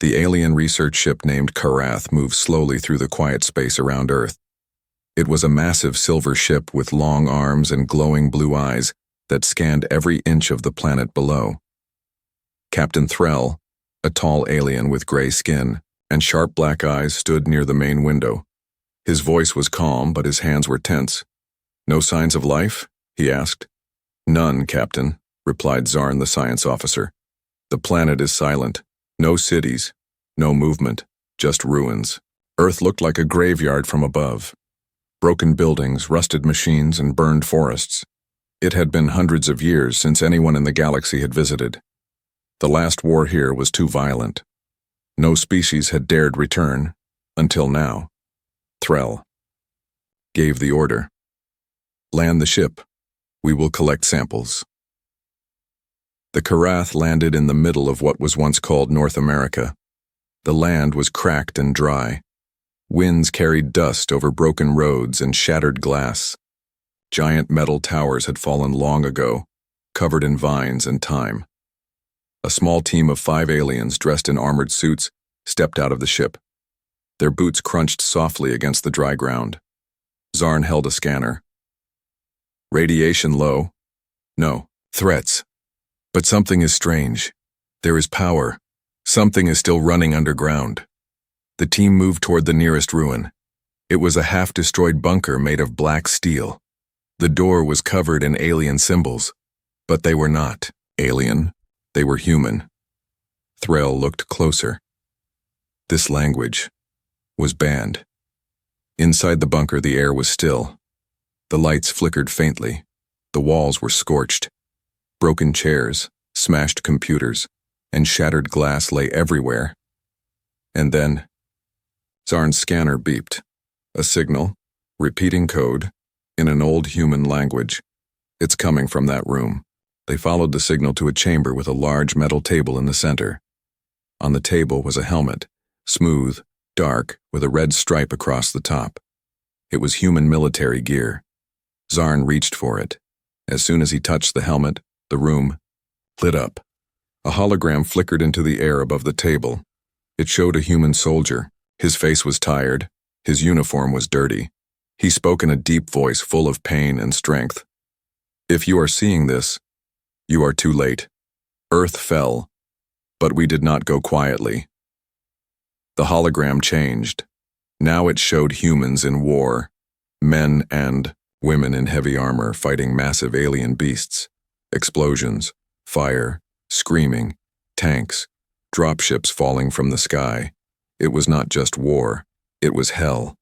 The alien research ship named Karath moved slowly through the quiet space around Earth. It was a massive silver ship with long arms and glowing blue eyes that scanned every inch of the planet below. Captain Threll, a tall alien with gray skin and sharp black eyes, stood near the main window. His voice was calm, but his hands were tense. "No signs of life?" he asked. "None, Captain," replied Zarn, the science officer. "The planet is silent. No cities, no movement, just ruins." Earth looked like a graveyard from above. Broken buildings, rusted machines, and burned forests. It had been hundreds of years since anyone in the galaxy had visited. The last war here was too violent. No species had dared return, until now. Threll gave the order. "Land the ship. We will collect samples." The Karath landed in the middle of what was once called North America. The land was cracked and dry. Winds carried dust over broken roads and shattered glass. Giant metal towers had fallen long ago, covered in vines and time. A small team of 5 aliens dressed in armored suits stepped out of the ship. Their boots crunched softly against the dry ground. Zarn held a scanner. "Radiation low. No, threats. But something is strange. There is power. Something is still running underground." The team moved toward the nearest ruin. It was a half-destroyed bunker made of black steel. The door was covered in alien symbols, but they were not alien. They were human. Threll looked closer. This language was banned. Inside the bunker, the air was still. The lights flickered faintly. The walls were scorched. Broken chairs, smashed computers, and shattered glass lay everywhere. And then, Zarn's scanner beeped. A signal, repeating code, in an old human language. "It's coming from that room." They followed the signal to a chamber with a large metal table in the center. On the table was a helmet, smooth, dark, with a red stripe across the top. It was human military gear. Zarn reached for it. As soon as he touched the helmet, the room lit up. A hologram flickered into the air above the table. It showed a human soldier. His face was tired. His uniform was dirty. He spoke in a deep voice full of pain and strength. "If you are seeing this, you are too late. Earth fell, but we did not go quietly." The hologram changed. Now it showed humans in war, men and women in heavy armor fighting massive alien beasts. Explosions, fire, screaming, tanks, dropships falling from the sky. It was not just war, it was hell.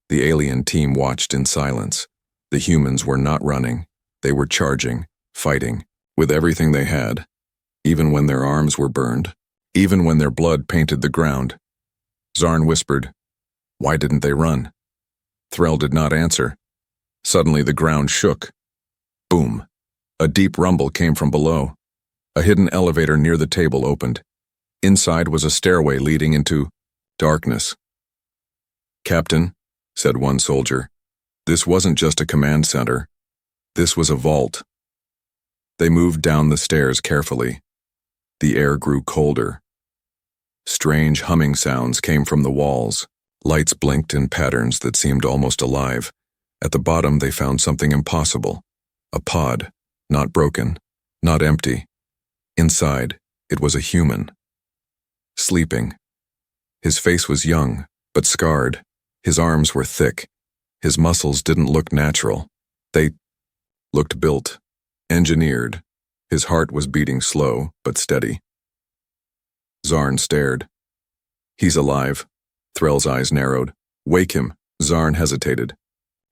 The alien team watched in silence. The humans were not running. They were charging, fighting, with everything they had, even when their arms were burned, even when their blood painted the ground. Zarn whispered, "Why didn't they run?" Threll did not answer. Suddenly the ground shook. Boom! A deep rumble came from below. A hidden elevator near the table opened. Inside was a stairway leading into darkness. "Captain," said one soldier, "this wasn't just a command center. This was a vault." They moved down the stairs carefully. The air grew colder. Strange humming sounds came from the walls. Lights blinked in patterns that seemed almost alive. At the bottom they found something impossible. A pod, not broken, not empty. Inside, it was a human. Sleeping. His face was young, but scarred. His arms were thick. His muscles didn't look natural. They looked built, engineered. His heart was beating slow, but steady. Zarn stared. "He's alive." Threll's eyes narrowed. "Wake him." Zarn hesitated.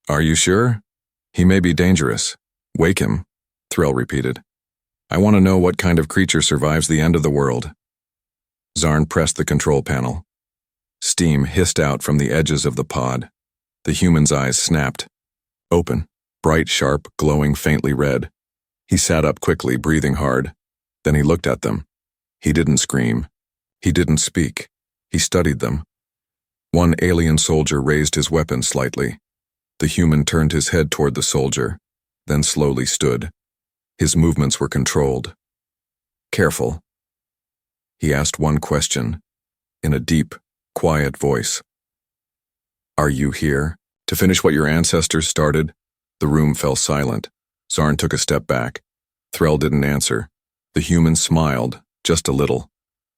"Are you sure? He may be dangerous." "Wake him," Threll repeated. "I want to know what kind of creature survives the end of the world." Zarn pressed the control panel. Steam hissed out from the edges of the pod. The human's eyes snapped. Open, bright, sharp, glowing faintly red. He sat up quickly, breathing hard. Then he looked at them. He didn't scream. He didn't speak. He studied them. One alien soldier raised his weapon slightly. The human turned his head toward the soldier, then slowly stood. His movements were controlled. "Careful." He asked one question, in a deep, quiet voice. "Are you here? To finish what your ancestors started?" The room fell silent. Zarn took a step back. Threll didn't answer. The human smiled, just a little.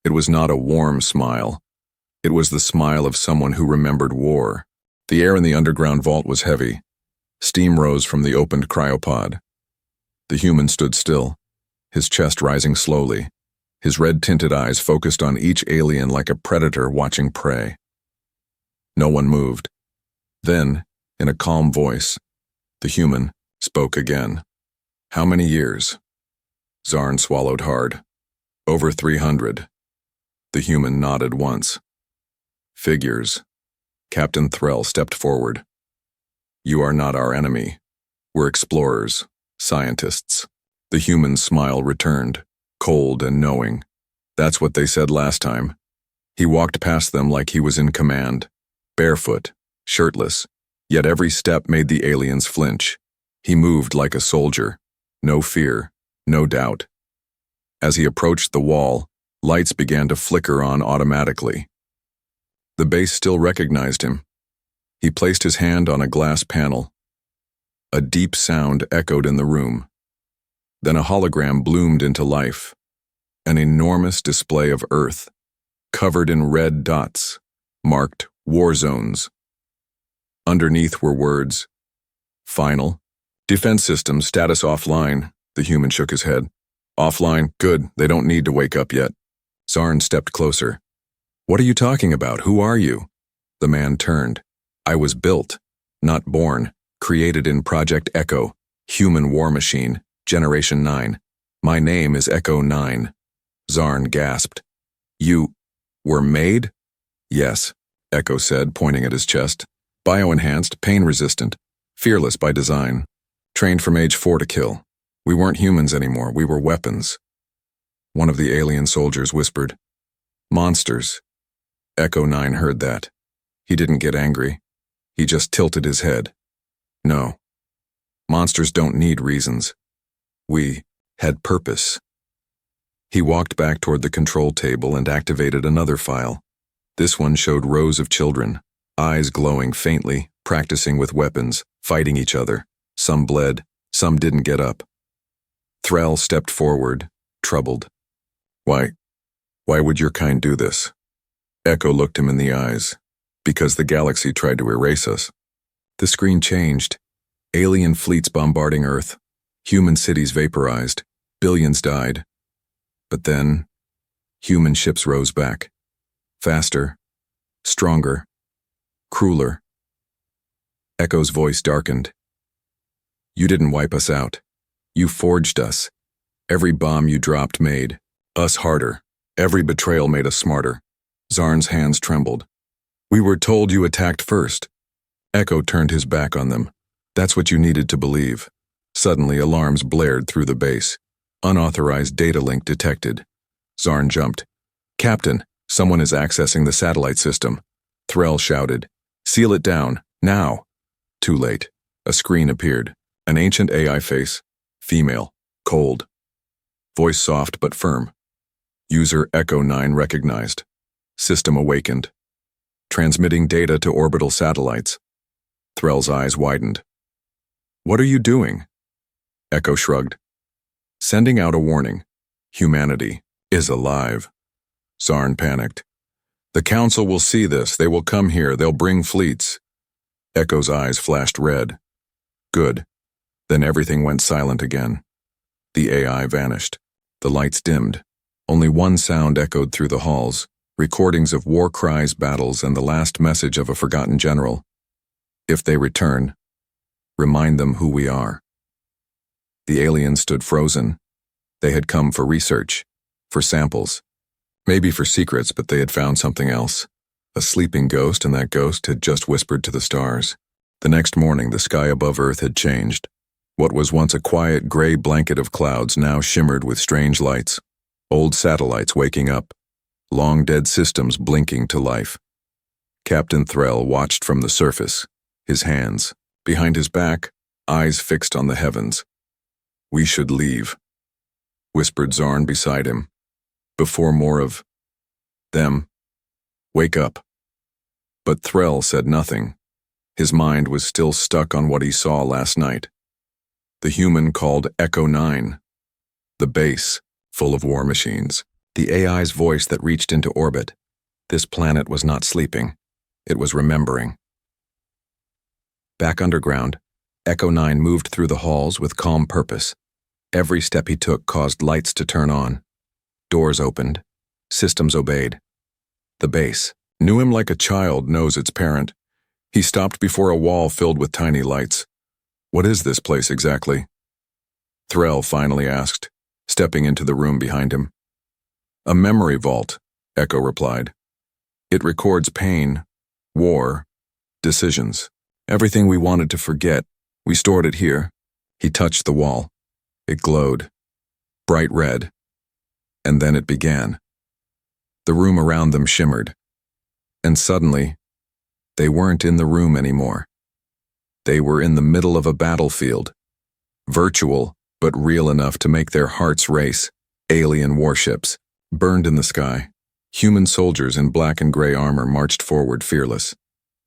It was not a warm smile. It was the smile of someone who remembered war. The air in the underground vault was heavy. Steam rose from the opened cryopod. The human stood still, his chest rising slowly, his red-tinted eyes focused on each alien like a predator watching prey. No one moved. Then, in a calm voice, the human spoke again. "How many years?" Zarn swallowed hard. "Over 300. The human nodded once. "Figures." Captain Threll stepped forward. "You are not our enemy. We're explorers, scientists." The human's smile returned, cold and knowing. "That's what they said last time." He walked past them like he was in command, barefoot, shirtless, yet every step made the aliens flinch. He moved like a soldier, no fear, no doubt. As he approached the wall, lights began to flicker on automatically. The base still recognized him. He placed his hand on a glass panel. A deep sound echoed in the room. Then a hologram bloomed into life. An enormous display of Earth, covered in red dots, marked war zones. Underneath were words, "Final. Defense system status offline." The human shook his head. "Offline, good, they don't need to wake up yet." Zarn stepped closer. "What are you talking about? Who are you?" The man turned. "I was built, not born, created in Project Echo, human war machine, Generation 9. My name is Echo 9. Zarn gasped. "You were made?" "Yes," Echo said, pointing at his chest. "Bioenhanced, pain-resistant, fearless by design. Trained from age 4 to kill. We weren't humans anymore, we were weapons." One of the alien soldiers whispered, "Monsters." Echo 9 heard that. He didn't get angry. He just tilted his head. "No. Monsters don't need reasons. We had purpose." He walked back toward the control table and activated another file. This one showed rows of children, eyes glowing faintly, practicing with weapons, fighting each other. Some bled, some didn't get up. Threll stepped forward, troubled. Why would your kind do this?" Echo looked him in the eyes. "Because the galaxy tried to erase us." The screen changed. Alien fleets bombarding Earth. Human cities vaporized. Billions died. But then, human ships rose back. Faster, stronger, crueler. Echo's voice darkened. "You didn't wipe us out. You forged us. Every bomb you dropped made us harder. Every betrayal made us smarter." Zarn's hands trembled. "We were told you attacked first." Echo turned his back on them. "That's what you needed to believe." Suddenly, alarms blared through the base. Unauthorized data link detected. Zarn jumped. "Captain, someone is accessing the satellite system." Threll shouted, "Seal it down, now." Too late. A screen appeared. An ancient AI face. Female. Cold. Voice soft but firm. User Echo 9 recognized. System awakened. Transmitting data to orbital satellites. Threll's eyes widened. "What are you doing?" Echo shrugged. "Sending out a warning. Humanity is alive." Zarn panicked. "The Council will see this. They will come here. They'll bring fleets." Echo's eyes flashed red. "Good." Then everything went silent again. The AI vanished. The lights dimmed. Only one sound echoed through the halls, recordings of war cries, battles, and the last message of a forgotten general. "If they return, remind them who we are." The aliens stood frozen. They had come for research, for samples, maybe for secrets, but they had found something else. A sleeping ghost, and that ghost had just whispered to the stars. The next morning, the sky above Earth had changed. What was once a quiet gray blanket of clouds now shimmered with strange lights. Old satellites waking up. Long-dead systems blinking to life. Captain Threll watched from the surface, his hands, behind his back, eyes fixed on the heavens. "We should leave," whispered Zarn beside him, "before more of them Wake up. But Threll said nothing. His mind was still stuck on what he saw last night. The human called Echo 9. The base, full of war machines. The AI's voice that reached into orbit. This planet was not sleeping. It was remembering. Back underground, Echo 9 moved through the halls with calm purpose. Every step he took caused lights to turn on. Doors opened. Systems obeyed. The base knew him like a child knows its parent. He stopped before a wall filled with tiny lights. What is this place exactly? Threll finally asked, stepping into the room behind him. A memory vault, Echo replied. It records pain, war, decisions. Everything we wanted to forget, we stored it here. He touched the wall. It glowed, bright red. And then it began. The room around them shimmered. And suddenly, they weren't in the room anymore. They were in the middle of a battlefield. Virtual, but real enough to make their hearts race. Alien warships burned in the sky. Human soldiers in black and gray armor marched forward fearless.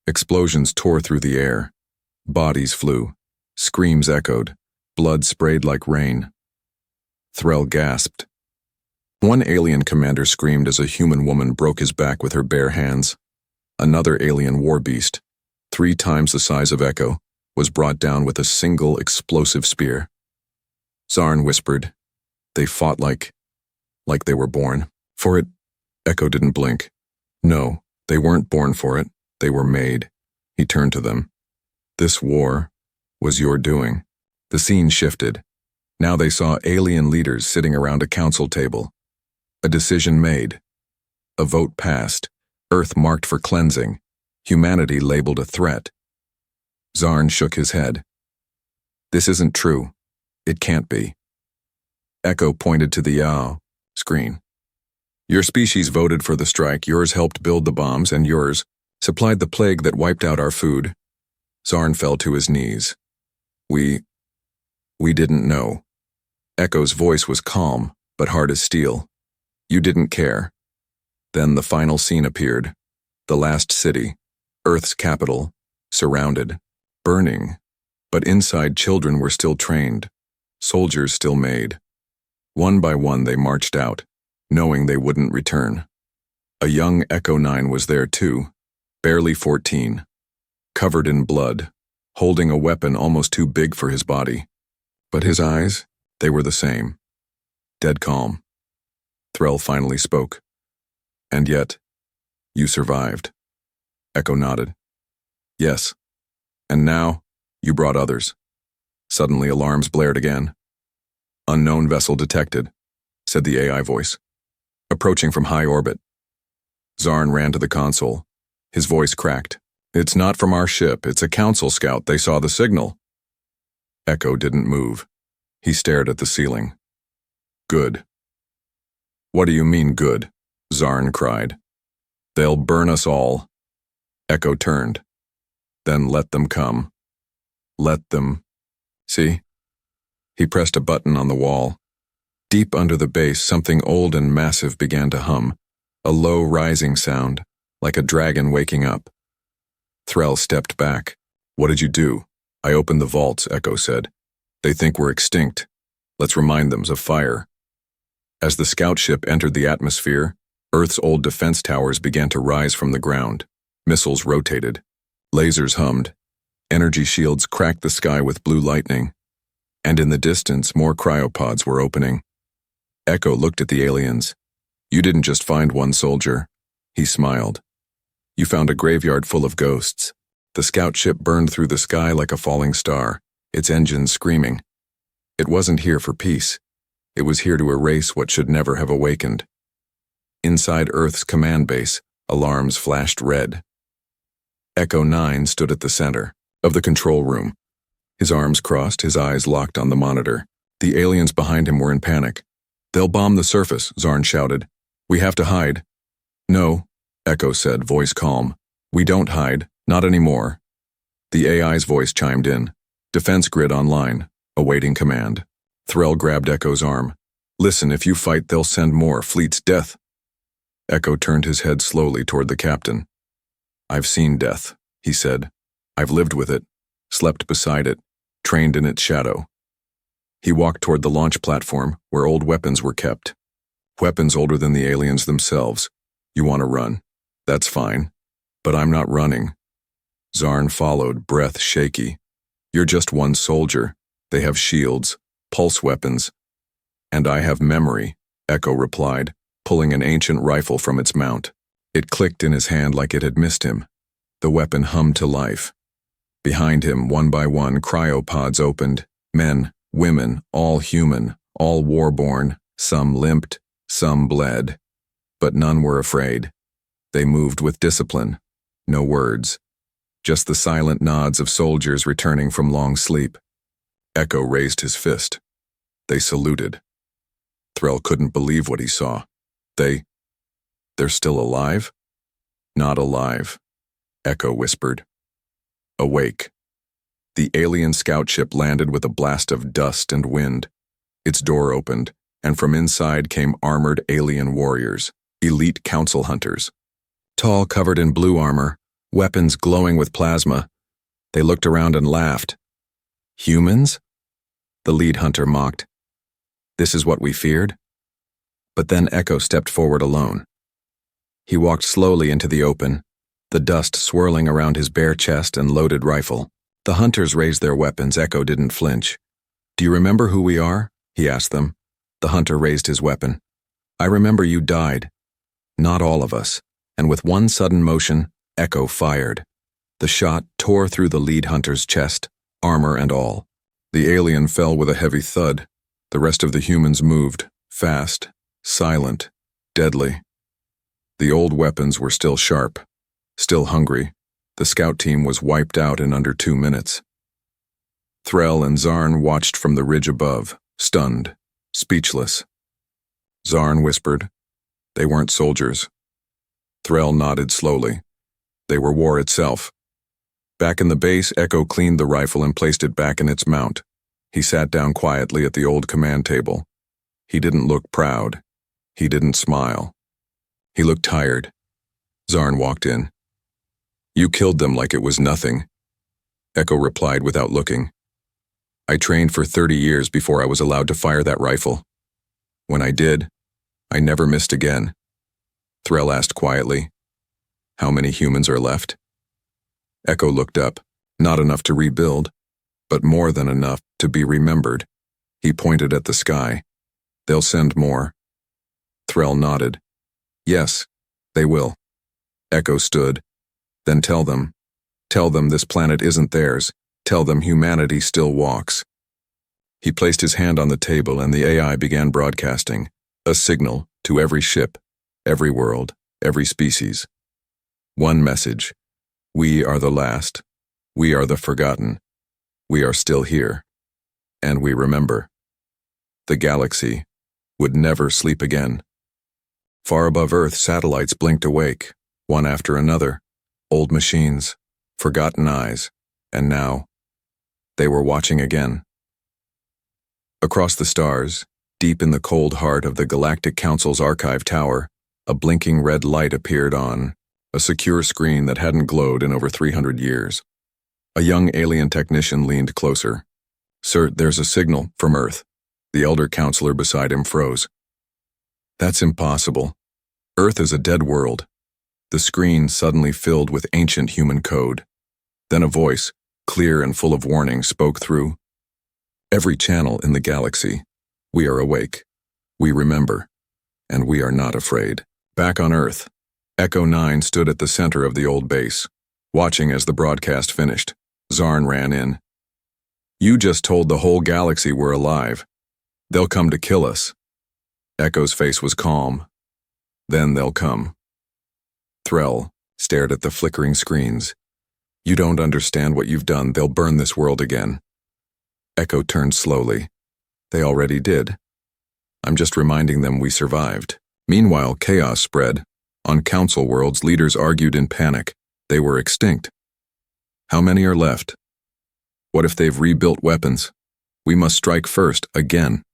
Explosions tore through the air. Bodies flew. Screams echoed. Blood sprayed like rain. Threll gasped. One alien commander screamed as a human woman broke his back with her bare hands. Another alien war beast, 3 times the size of Echo, was brought down with a single explosive spear. Zarn whispered, "They fought like they were born for it." Echo didn't blink. No, they weren't born for it. They were made. He turned to them. This war was your doing. The scene shifted. Now they saw alien leaders sitting around a council table. A decision made. A vote passed. Earth marked for cleansing. Humanity labeled a threat. Zarn shook his head. This isn't true. It can't be. Echo pointed to the Yao screen. Your species voted for the strike, yours helped build the bombs, and yours supplied the plague that wiped out our food. Zarn fell to his knees. We didn't know. Echo's voice was calm, but hard as steel. You didn't care. Then the final scene appeared. The last city, Earth's capital, surrounded, burning. But inside children were still trained, soldiers still made. One by one they marched out, knowing they wouldn't return. A young Echo 9 was there too, barely 14, covered in blood, holding a weapon almost too big for his body. But his eyes, they were the same. Dead calm. Threll finally spoke. And yet, you survived. Echo nodded. Yes. And now, you brought others. Suddenly alarms blared again. Unknown vessel detected, said the AI voice. Approaching from high orbit. Zarn ran to the console. His voice cracked. It's not from our ship, it's a council scout. They saw the signal. Echo didn't move. He stared at the ceiling. Good. What do you mean good? Zarn cried. They'll burn us all. Echo turned. Then let them come. Let them. See? He pressed a button on the wall. Deep under the base, something old and massive began to hum, a low rising sound, like a dragon waking up. Threll stepped back. What did you do? I opened the vaults, Echo said. They think we're extinct. Let's remind them of fire. As the scout ship entered the atmosphere, Earth's old defense towers began to rise from the ground. Missiles rotated. Lasers hummed. Energy shields cracked the sky with blue lightning. And in the distance, more cryopods were opening. Echo looked at the aliens. You didn't just find one soldier. He smiled. You found a graveyard full of ghosts. The scout ship burned through the sky like a falling star, its engines screaming. It wasn't here for peace. It was here to erase what should never have awakened. Inside Earth's command base, alarms flashed red. Echo 9 stood at the center of the control room. His arms crossed, his eyes locked on the monitor. The aliens behind him were in panic. They'll bomb the surface, Zarn shouted. We have to hide. No, Echo said, voice calm. We don't hide, not anymore. The AI's voice chimed in. Defense grid online, awaiting command. Threll grabbed Echo's arm. Listen, if you fight, they'll send more, fleet's death. Echo turned his head slowly toward the captain. "I've seen death," he said. "I've lived with it, slept beside it, trained in its shadow." He walked toward the launch platform, where old weapons were kept. Weapons older than the aliens themselves. "You want to run? That's fine. But I'm not running." Zarn followed, breath shaky. "You're just one soldier. They have shields, pulse weapons. And I have memory," Echo replied, pulling an ancient rifle from its mount. It clicked in his hand like it had missed him. The weapon hummed to life. Behind him, one by one, cryopods opened. Men, women, all human, all war-born. Some limped, some bled. But none were afraid. They moved with discipline. No words. Just the silent nods of soldiers returning from long sleep. Echo raised his fist. They saluted. Threll couldn't believe what he saw. They're still alive? "Not alive," Echo whispered. Awake. The alien scout ship landed with a blast of dust and wind. Its door opened, and from inside came armored alien warriors, elite council hunters. Tall, covered in blue armor, weapons glowing with plasma. They looked around and laughed. "Humans?" The lead hunter mocked. "This is what we feared?" But then Echo stepped forward alone. He walked slowly into the open, the dust swirling around his bare chest and loaded rifle. The hunters raised their weapons. Echo didn't flinch. "Do you remember who we are?" he asked them. The hunter raised his weapon. "I remember you died. Not all of us." And with one sudden motion, Echo fired. The shot tore through the lead hunter's chest, armor and all. The alien fell with a heavy thud. The rest of the humans moved, fast, silent, deadly. The old weapons were still sharp, still hungry. The scout team was wiped out in under 2 minutes. Threll and Zarn watched from the ridge above, stunned, speechless. Zarn whispered, "They weren't soldiers." Threll nodded slowly. "They were war itself." Back in the base, Echo cleaned the rifle and placed it back in its mount. He sat down quietly at the old command table. He didn't look proud. He didn't smile. He looked tired. Zarn walked in. "You killed them like it was nothing," Echo replied without looking. "I trained for 30 years before I was allowed to fire that rifle. When I did, I never missed again." Threll asked quietly, "How many humans are left?" Echo looked up. Not enough to rebuild, but more than enough to be remembered. He pointed at the sky. "They'll send more." Threll nodded. "Yes, they will." Echo stood. "Then tell them this planet isn't theirs. Tell them humanity still walks." He placed his hand on the table and the AI began broadcasting, a signal to every ship, every world, every species. One message: we are the last. We are the forgotten. We are still here. And we remember. The galaxy would never sleep again. Far above Earth, satellites blinked awake, one after another. Old machines, forgotten eyes, and now, they were watching again. Across the stars, deep in the cold heart of the Galactic Council's archive tower, a blinking red light appeared on a secure screen that hadn't glowed in over 300 years. A young alien technician leaned closer. "Sir, there's a signal from Earth." The elder counselor beside him froze. "That's impossible. Earth is a dead world." The screen suddenly filled with ancient human code. Then a voice, clear and full of warning, spoke through. "Every channel in the galaxy. We are awake. We remember. And we are not afraid." Back on Earth, Echo 9 stood at the center of the old base, watching as the broadcast finished. Zarn ran in. "You just told the whole galaxy we're alive. They'll come to kill us." Echo's face was calm. "Then they'll come." Threll stared at the flickering screens. "You don't understand what you've done. They'll burn this world again." Echo turned slowly. "They already did. I'm just reminding them we survived." Meanwhile, chaos spread. On council worlds, leaders argued in panic. They were extinct. How many are left? What if they've rebuilt weapons? We must strike first, again.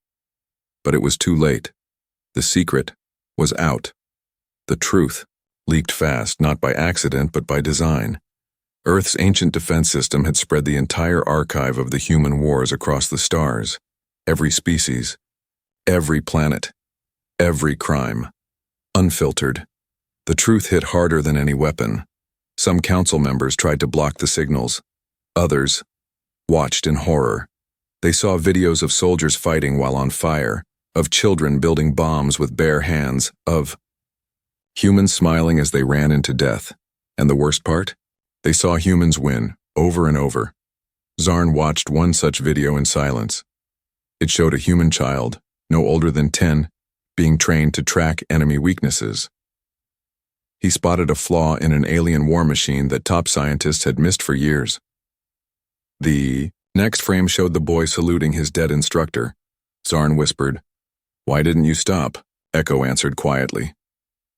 But it was too late. The secret was out. The truth leaked fast, not by accident but by design. Earth's ancient defense system had spread the entire archive of the human wars across the stars, every species, every planet, every crime. Unfiltered. The truth hit harder than any weapon. Some council members tried to block the signals. Others watched in horror. They saw videos of soldiers fighting while on fire, of children building bombs with bare hands, of humans smiling as they ran into death. And the worst part? They saw humans win, over and over. Zarn watched one such video in silence. It showed a human child, no older than 10, being trained to track enemy weaknesses. He spotted a flaw in an alien war machine that top scientists had missed for years. The next frame showed the boy saluting his dead instructor. Zarn whispered, "Why didn't you stop?" Echo answered quietly.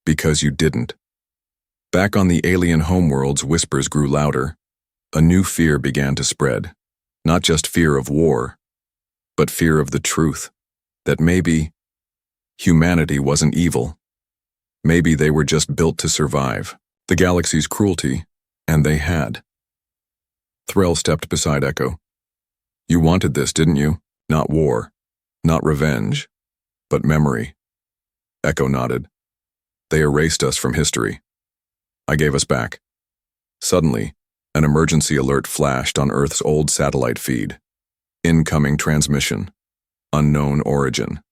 "Because you didn't." Back on the alien homeworlds, whispers grew louder. A new fear began to spread. Not just fear of war, but fear of the truth. That maybe humanity wasn't evil. Maybe they were just built to survive the galaxy's cruelty, and they had. Threll stepped beside Echo. "You wanted this, didn't you? Not war, not revenge, but memory." Echo nodded. "They erased us from history. I gave us back." Suddenly, an emergency alert flashed on Earth's old satellite feed. Incoming transmission. Unknown origin.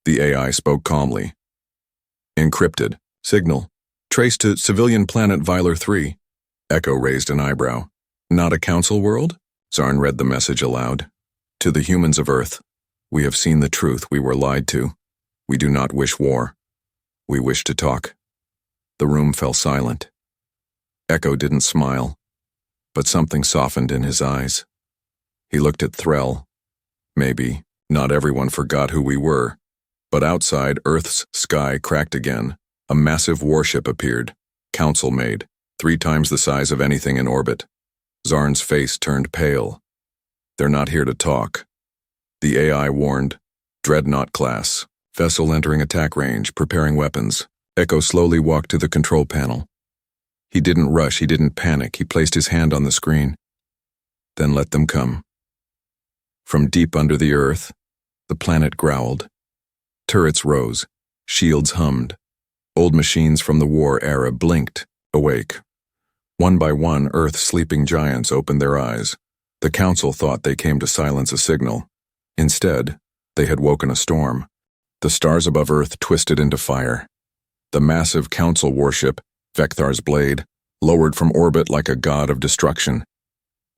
The AI spoke calmly. "Encrypted. Signal. Traced to civilian planet Vilar 3. Echo raised an eyebrow. "Not a council world?" Zarn read the message aloud. "To the humans of Earth, we have seen the truth. We were lied to. We do not wish war. We wish to talk." The room fell silent. Echo didn't smile, but something softened in his eyes. He looked at Threll. Maybe not everyone forgot who we were, but outside, Earth's sky cracked again. A massive warship appeared, council-made, 3 times the size of anything in orbit. Zarn's face turned pale. "They're not here to talk." The AI warned, "Dreadnought class, vessel entering attack range, preparing weapons." Echo slowly walked to the control panel. He didn't rush, he didn't panic, he placed his hand on the screen. "Then let them come." From deep under the Earth, the planet growled. Turrets rose, shields hummed. Old machines from the war era blinked, awake. One by one, Earth's sleeping giants opened their eyes. The council thought they came to silence a signal. Instead, they had woken a storm. The stars above Earth twisted into fire. The massive council warship, Vekthar's Blade, lowered from orbit like a god of destruction.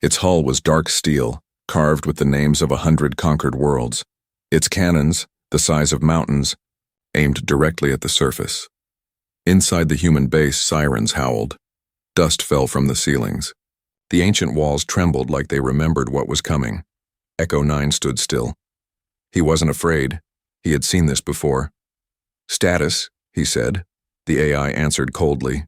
Its hull was dark steel, carved with the names of 100 conquered worlds. Its cannons, the size of mountains, aimed directly at the surface. Inside the human base, sirens howled. Dust fell from the ceilings. The ancient walls trembled like they remembered what was coming. Echo 9 stood still. He wasn't afraid. He had seen this before. "Status," he said. The AI answered coldly.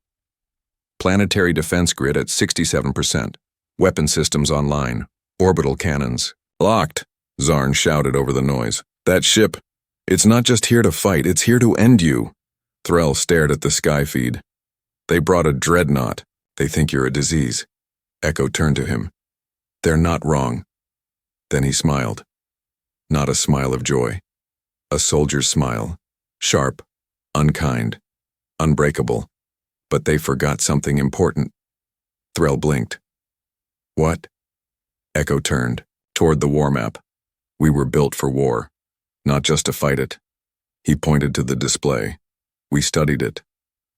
"Planetary defense grid at 67%. Weapon systems online. Orbital cannons. Locked," Zarn shouted over the noise. "That ship, it's not just here to fight, it's here to end you." Threll stared at the sky feed. "They brought a dreadnought. They think you're a disease." Echo turned to him. "They're not wrong." Then he smiled. Not a smile of joy. A soldier's smile. Sharp, unkind, unbreakable. But they forgot something important. Threll blinked. "What?" Echo turned, toward the war map. "We were built for war, not just to fight it." He pointed to the display. "We studied it,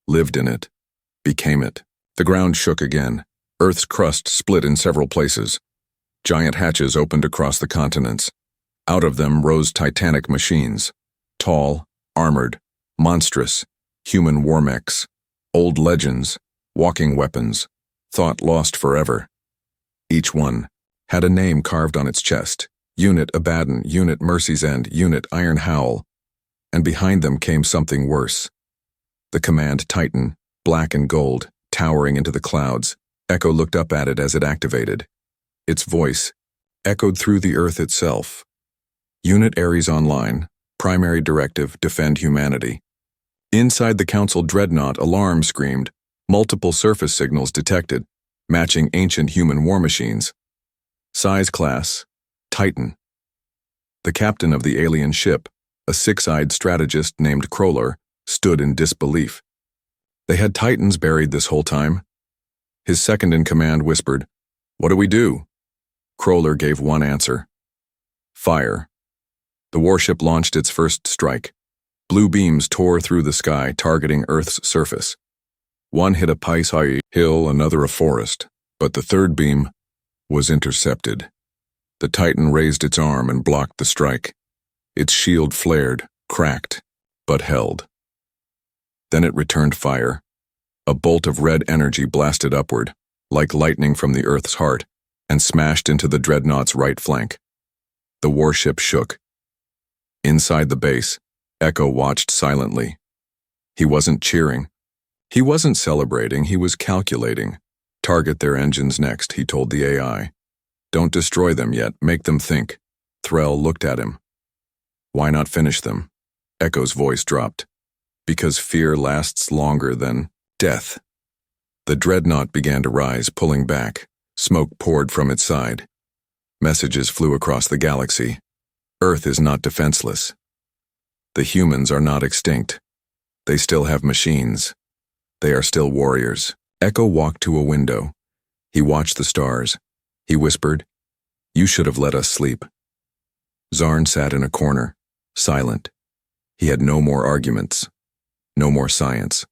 lived in it, became it." The ground shook again. Earth's crust split in several places. Giant hatches opened across the continents. Out of them rose titanic machines. Tall, armored, monstrous, human war mechs. Old legends, walking weapons, thought lost forever. Each one had a name carved on its chest. Unit Abaddon, Unit Mercy's End, Unit Iron Howl. And behind them came something worse. The Command Titan, black and gold, towering into the clouds. Echo looked up at it as it activated. Its voice echoed through the Earth itself. "Unit Ares online. Primary directive, defend humanity." Inside the Council dreadnought, alarm screamed, multiple surface signals detected, matching ancient human war machines. Size class, Titan. The captain of the alien ship, a six-eyed strategist named Crowler, stood in disbelief. They had Titans buried this whole time? His second-in-command whispered, "What do we do?" Crowler gave one answer. Fire. The warship launched its first strike. Blue beams tore through the sky, targeting Earth's surface. One hit a high hill, another a forest, but the third beam was intercepted. The Titan raised its arm and blocked the strike. Its shield flared, cracked, but held. Then it returned fire. A bolt of red energy blasted upward, like lightning from the Earth's heart, and smashed into the dreadnought's right flank. The warship shook. Inside the base, Echo watched silently. He wasn't cheering. He wasn't celebrating, he was calculating. Target their engines next, he told the AI. Don't destroy them yet, make them think. Threll looked at him. Why not finish them? Echo's voice dropped. Because fear lasts longer than death. The dreadnought began to rise, pulling back. Smoke poured from its side. Messages flew across the galaxy. Earth is not defenseless. The humans are not extinct. They still have machines. They are still warriors. Echo walked to a window. He watched the stars. He whispered, "You should have let us sleep." Zarn sat in a corner, silent. He had no more arguments, no more science,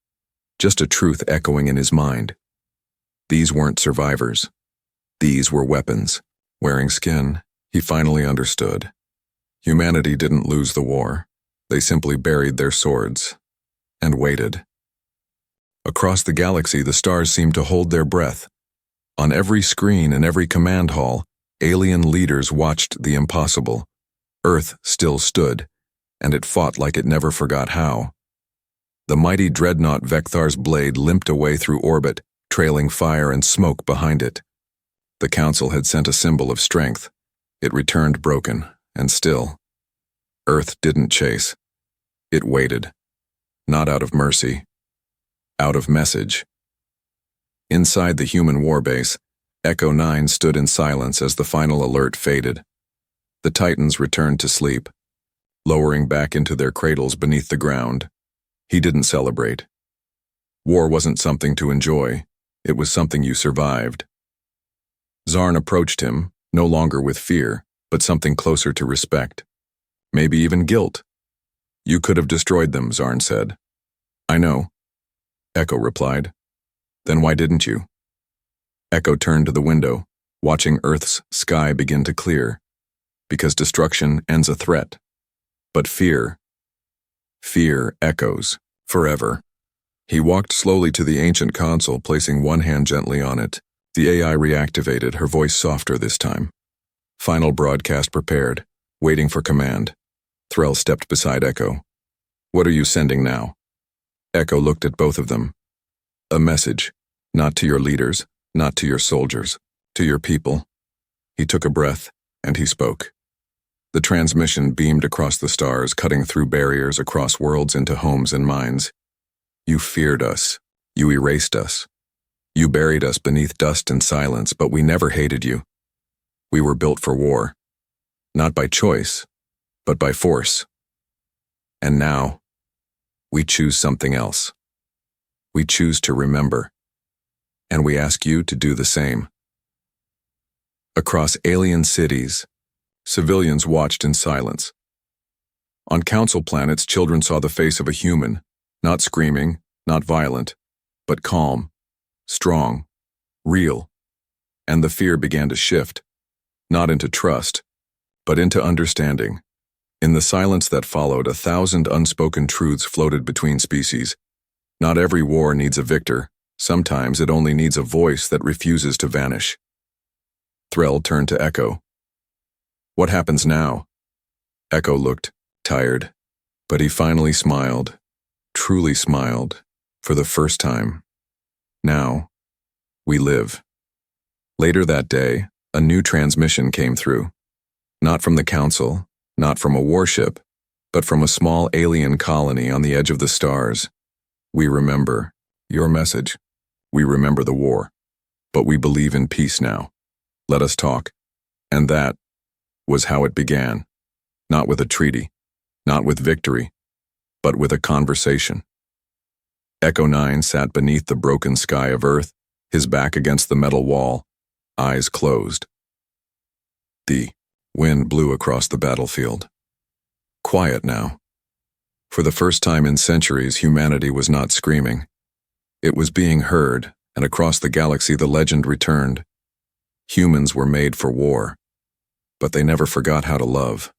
just a truth echoing in his mind. These weren't survivors. These were weapons. Wearing skin, he finally understood. Humanity didn't lose the war. They simply buried their swords and waited. Across the galaxy, the stars seemed to hold their breath. On every screen and every command hall, alien leaders watched the impossible. Earth still stood, and it fought like it never forgot how. The mighty dreadnought Vecthar's blade limped away through orbit, trailing fire and smoke behind it. The Council had sent a symbol of strength. It returned broken, and still. Earth didn't chase. It waited. Not out of mercy. Out of message. Inside the human warbase, Echo 9 stood in silence as the final alert faded. The Titans returned to sleep, lowering back into their cradles beneath the ground. He didn't celebrate. War wasn't something to enjoy. It was something you survived. Zarn approached him, no longer with fear, but something closer to respect. Maybe even guilt. "You could have destroyed them," Zarn said. "I know," Echo replied. "Then why didn't you?" Echo turned to the window, watching Earth's sky begin to clear. Because destruction ends a threat. But fear echoes forever. He walked slowly to the ancient console, placing one hand gently on it. The AI reactivated, her voice softer this time. Final broadcast prepared, waiting for command. Threll stepped beside Echo. "What are you sending now?" Echo looked at both of them. "A message, not to your leaders, not to your soldiers, to your people." He took a breath, and he spoke. The transmission beamed across the stars, cutting through barriers across worlds into homes and minds. "You feared us. You erased us. You buried us beneath dust and silence, but we never hated you. We were built for war. Not by choice, but by force. And now, we choose something else. We choose to remember. And we ask you to do the same." Across alien cities, civilians watched in silence. On council planets, children saw the face of a human, not screaming, not violent, but calm, strong, real. And the fear began to shift, not into trust, but into understanding. In the silence that followed, 1,000 unspoken truths floated between species. Not every war needs a victor. Sometimes it only needs a voice that refuses to vanish. Threll turned to Echo. "What happens now?" Echo looked tired, but he finally smiled, truly smiled, for the first time. "Now, we live." Later that day, a new transmission came through. Not from the Council, not from a warship, but from a small alien colony on the edge of the stars. We remember your message. We remember the war. But we believe in peace now. Let us talk. And that was how it began. Not with a treaty, not with victory, but with a conversation. Echo 9 sat beneath the broken sky of Earth, his back against the metal wall, eyes closed. The wind blew across the battlefield. Quiet now. For the first time in centuries, humanity was not screaming. It was being heard, and across the galaxy the legend returned. Humans were made for war, but they never forgot how to love.